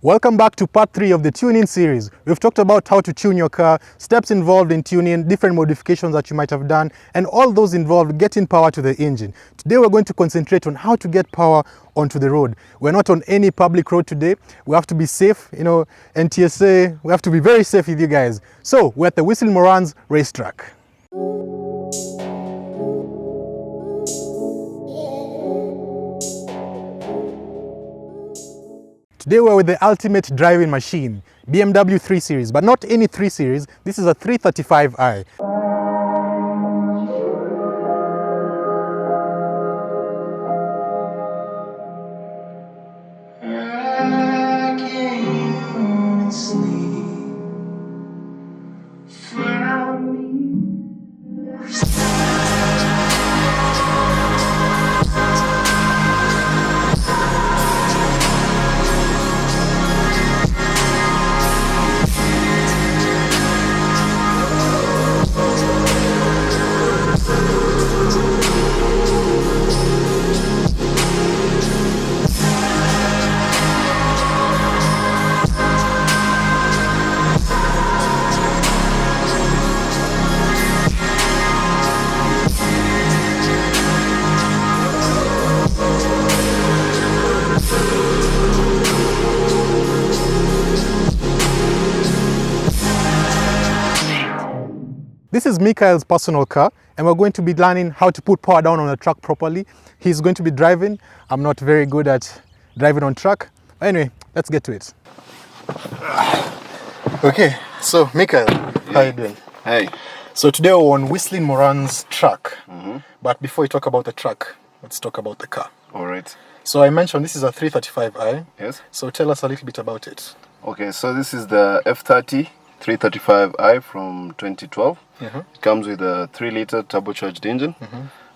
Welcome back to part 3 of the tuning series. We've talked about how to tune your car, steps involved in tuning, different modifications that you might have done, and all those involved getting power to the engine. Today we're going to concentrate on how to get power onto the road. We're not on any public road today. We have to be safe, NTSA, we have to be very safe with you guys. So we're at the Whistling Morans racetrack. Today we're with the ultimate driving machine, BMW 3 Series, but not any 3 Series, this is a 335i. This is Mikhail's personal car, and we're going to be learning how to put power down on the track properly. He's going to be driving. I'm not very good at driving on track. Anyway, let's get to it. Okay, so Mikhail, how are you doing? Hey. So today we're on Whistling Morans track. But before we talk about the track, let's talk about the car. All right. So I mentioned this is a 335i. Yes. So tell us a little bit about it. Okay, so this is the F30 335i from 2012. It comes with a 3-liter turbocharged engine.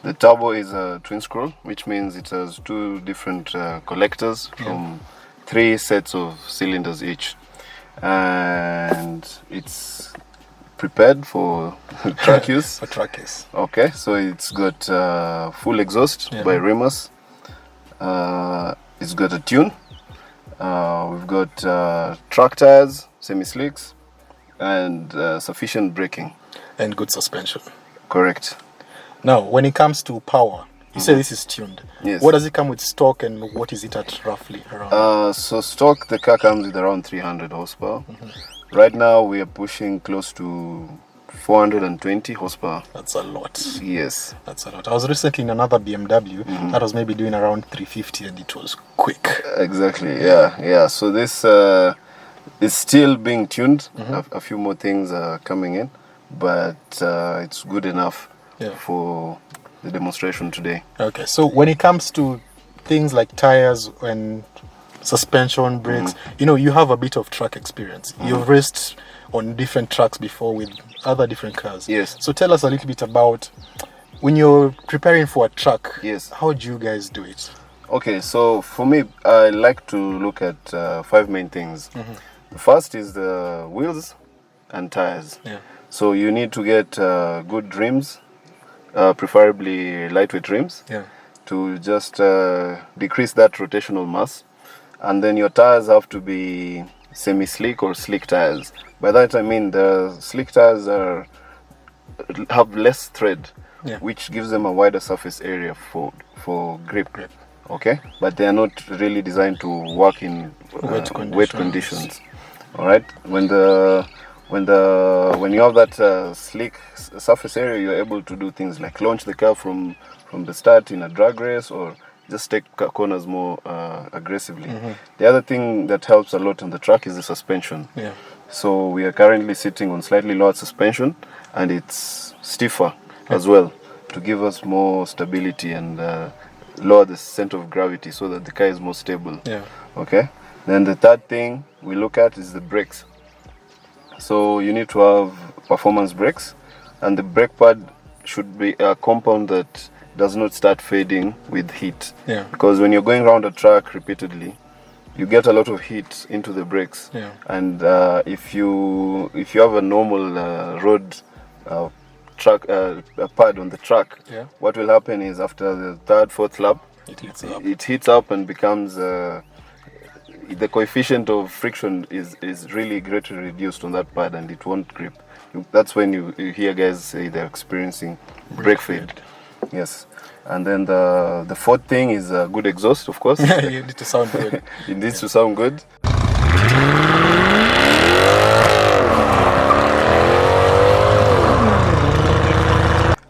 The turbo is a twin scroll, which means it has two different collectors from 3 sets of cylinders each. And it's prepared for track use. For track use. Okay, so it's got full exhaust by Remus. It's got a tune. We've got track tires, semi-slicks, and sufficient braking. And good suspension. Correct. Now, when it comes to power, you say this is tuned. Yes. What does it come with stock, and what is it at roughly around? So stock, the car comes with around 300 horsepower. Right now we are pushing close to 420 horsepower. That's a lot. Yes. That's a lot. I was recently in another BMW that was maybe doing around 350, and it was quick. Exactly, yeah. So this is still being tuned. A few more things are coming in, but it's good enough for the demonstration today. Okay, so when it comes to things like tires and suspension, brakes, you have a bit of track experience. You've raced on different tracks before with other different cars. Yes. So tell us a little bit about when you're preparing for a track. Yes. How do you guys do it? Okay, so for me, I like to look at 5 main things. The first is the wheels and tires. So you need to get good rims, preferably lightweight rims, to just decrease that rotational mass. And then your tires have to be semi-slick or slick tires. By that I mean the slick tires have less tread, which gives them a wider surface area for grip. Okay, but they are not really designed to work in wet conditions. All right, when you have that slick surface area, you're able to do things like launch the car from the start in a drag race, or just take corners more aggressively. The other thing that helps a lot on the track is the suspension. So we are currently sitting on slightly lower suspension, and it's stiffer as well, to give us more stability and lower the center of gravity so that the car is more stable. Okay. Then the third thing we look at is the brakes. So you need to have performance brakes, and the brake pad should be a compound that does not start fading with heat. Because when you're going around a track repeatedly, you get a lot of heat into the brakes. And if you have a normal road track pad on the track, what will happen is after the third, fourth lap, it heats up and becomes the coefficient of friction is really greatly reduced on that pad, and it won't grip. That's when you hear guys say they're experiencing brake fade. Yes. And then the fourth thing is a good exhaust, of course. You need to sound good. It needs to sound good.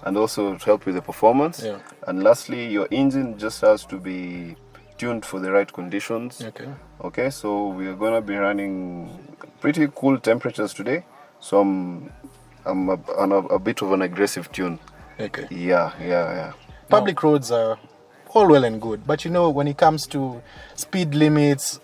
And also to help with the performance. Yeah. And lastly, your engine just has to be tuned for the right conditions. Okay, so we are going to be running pretty cool temperatures today. So I'm on a bit of an aggressive tune. Okay. Yeah. Public roads are all well and good, but you know, when it comes to speed limits,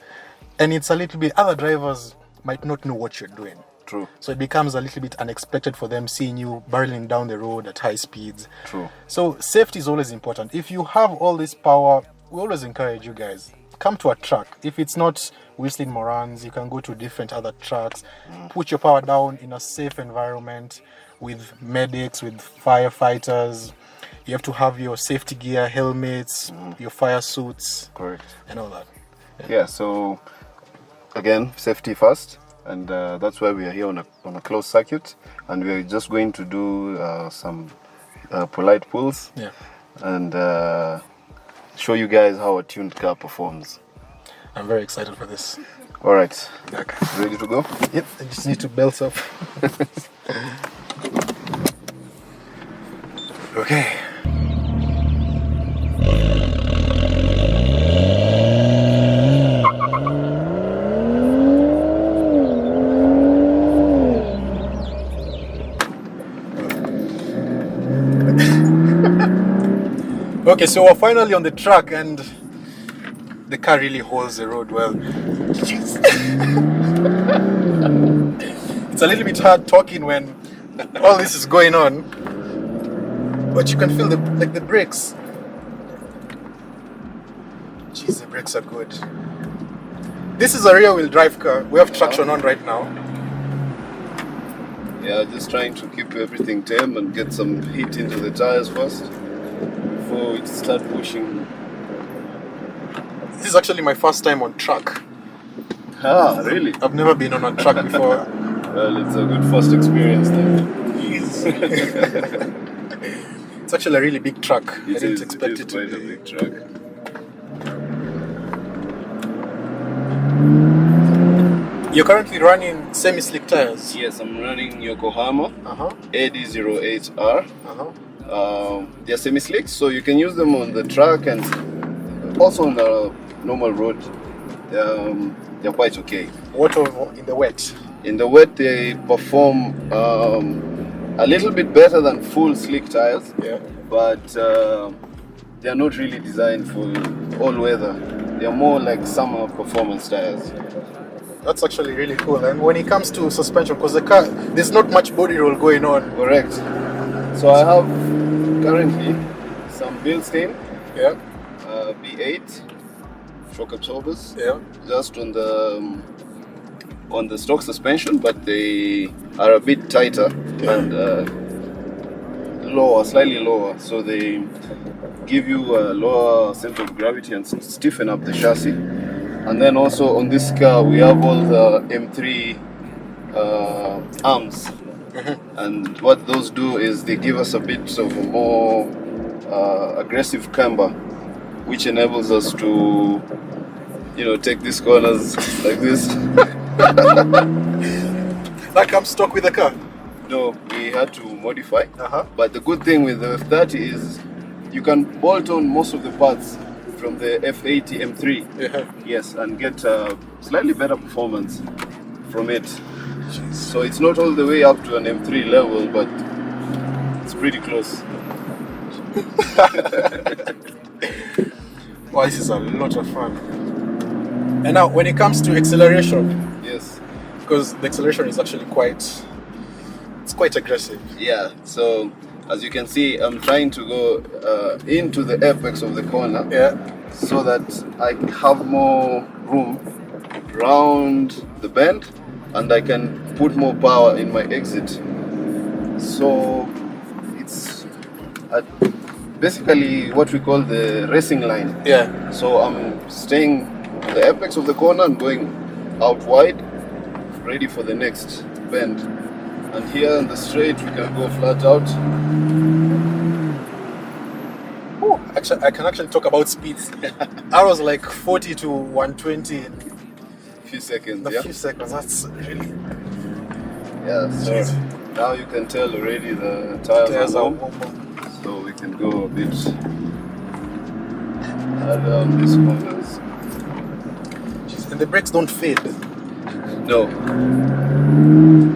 and it's a little bit, other drivers might not know what you're doing. True. So it becomes a little bit unexpected for them seeing you barreling down the road at high speeds. True. So safety is always important. If you have all this power, we always encourage you guys, come to a track. If it's not Whistling Morans, you can go to different other tracks. Put your power down in a safe environment with medics, with firefighters. You have to have your safety gear, helmets, your fire suits. Correct. And all that. Yeah, so again, safety first. And that's why we are here on a closed circuit. And we're just going to do some polite pulls. Yeah. And show you guys how a tuned car performs. I'm very excited for this. All right. Okay. Ready to go? Yep, I just need to belt up. Okay. Okay, so we're finally on the track and the car really holds the road well. Jeez. It's a little bit hard talking when all this is going on, but you can feel the brakes. Jeez, the brakes are good. This is a rear-wheel drive car. We have traction on right now. Yeah, just trying to keep everything tame and get some heat into the tires first before we start pushing. This is actually my first time on track. Ah, really? I've never been on a track before. Well, it's a good first experience then. It's actually a really big truck. I didn't expect it it quite to a be. big truck. You're currently running semi-slick tires. Yes, I'm running Yokohama AD08R. They're semi-slicks, so you can use them on the track and also on the normal road. They're quite okay. What in the wet? In the wet, they perform a little bit better than full slick tires. Yeah. But they're not really designed for all weather. They're more like summer performance tires. That's actually really cool. And when it comes to suspension, because the car, there's not much body roll going on. Correct. So I have currently some Bilstein B8 shock absorbers. Yeah. Just on the stock suspension, but they are a bit tighter and lower, slightly lower. So they give you a lower center of gravity and stiffen up the chassis. And then also on this car we have all the M3 arms, and what those do is they give us a bit of a more aggressive camber, which enables us to, take these corners like this. That comes stock with the car? No, we had to modify. But the good thing with the F30 is you can bolt on most of the parts from the F80 M3. Yes, and get slightly better performance from it. Jeez. So it's not all the way up to an M3 level, but it's pretty close. Wow, this is a lot of fun. And now, when it comes to acceleration, yes, because the acceleration is actually quite aggressive. Yeah. So as you can see, I'm trying to go into the apex of the corner. Yeah. So that I have more room around the bend, and I can put more power in my exit. So it's basically what we call the racing line. Yeah. So I'm staying the apex of the corner and going out wide, ready for the next bend. And here in the straight, we can go flat out. Oh, actually, I can actually talk about speeds. I was like 40 to 120 in A few seconds, a few seconds. That's really... Yeah, so now you can tell already the tires are warm. So we can go a bit around these corners. And the brakes don't fade. No.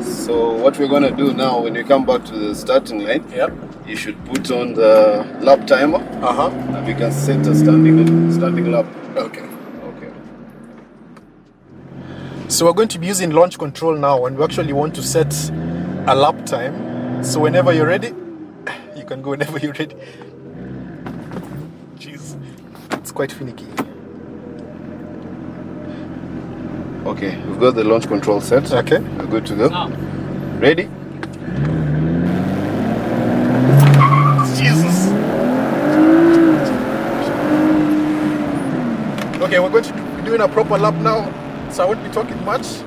So what we're gonna do now, when you come back to the starting line, you should put on the lap timer. And we can set a standing lap. Okay. So we're going to be using launch control now, and we actually want to set a lap time. So whenever you're ready, you can go whenever you're ready. Jeez, it's quite finicky. Okay, we've got the launch control set. Okay. We're good to go. Ready? Jesus. Okay, we're going to be doing a proper lap now, so I won't be talking much.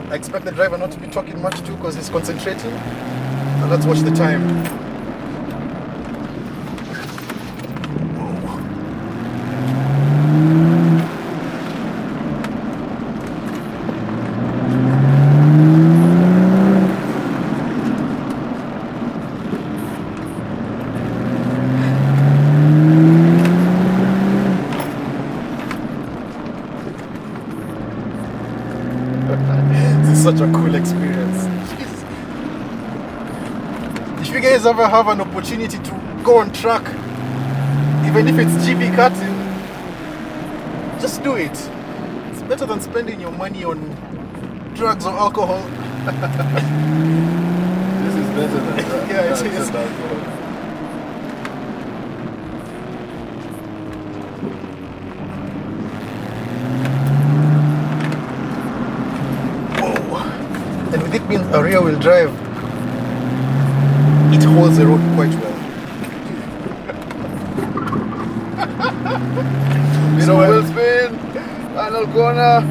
I expect the driver not to be talking much too, because he's concentrating. And let's watch the time. This is such a cool experience. Jeez. If you guys ever have an opportunity to go on track, even if it's GP cutting, just do it. It's better than spending your money on drugs or alcohol. This is better than that. Yeah, it is. And with it being a rear-wheel drive, it holds the road quite well. So wheel spin, final corner.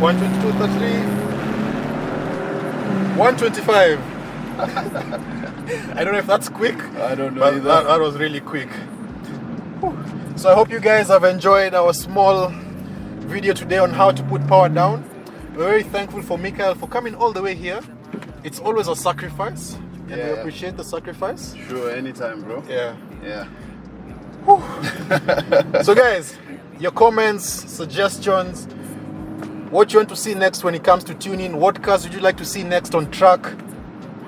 122, 33, 125. I don't know if that's quick. I don't know but either. that was really quick. Whew. So I hope you guys have enjoyed our small video today on how to put power down. We're very thankful for Mikhail for coming all the way here. It's always a sacrifice, and we appreciate the sacrifice. Sure, anytime, bro. Yeah. Yeah. So guys, your comments, suggestions, what you want to see next when it comes to tuning, what cars would you like to see next on track?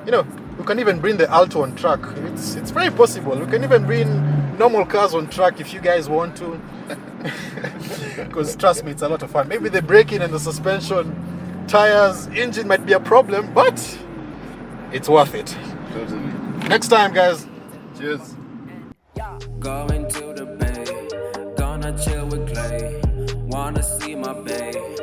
You know, we can even bring the Alto on track. It's very possible. We can even bring normal cars on track if you guys want to. Because trust me, it's a lot of fun. Maybe the braking and the suspension, tires, engine might be a problem, but it's worth it. Totally. Next time, guys. Cheers. Going to the bay, gonna chill with Clay. Wanna see my bae.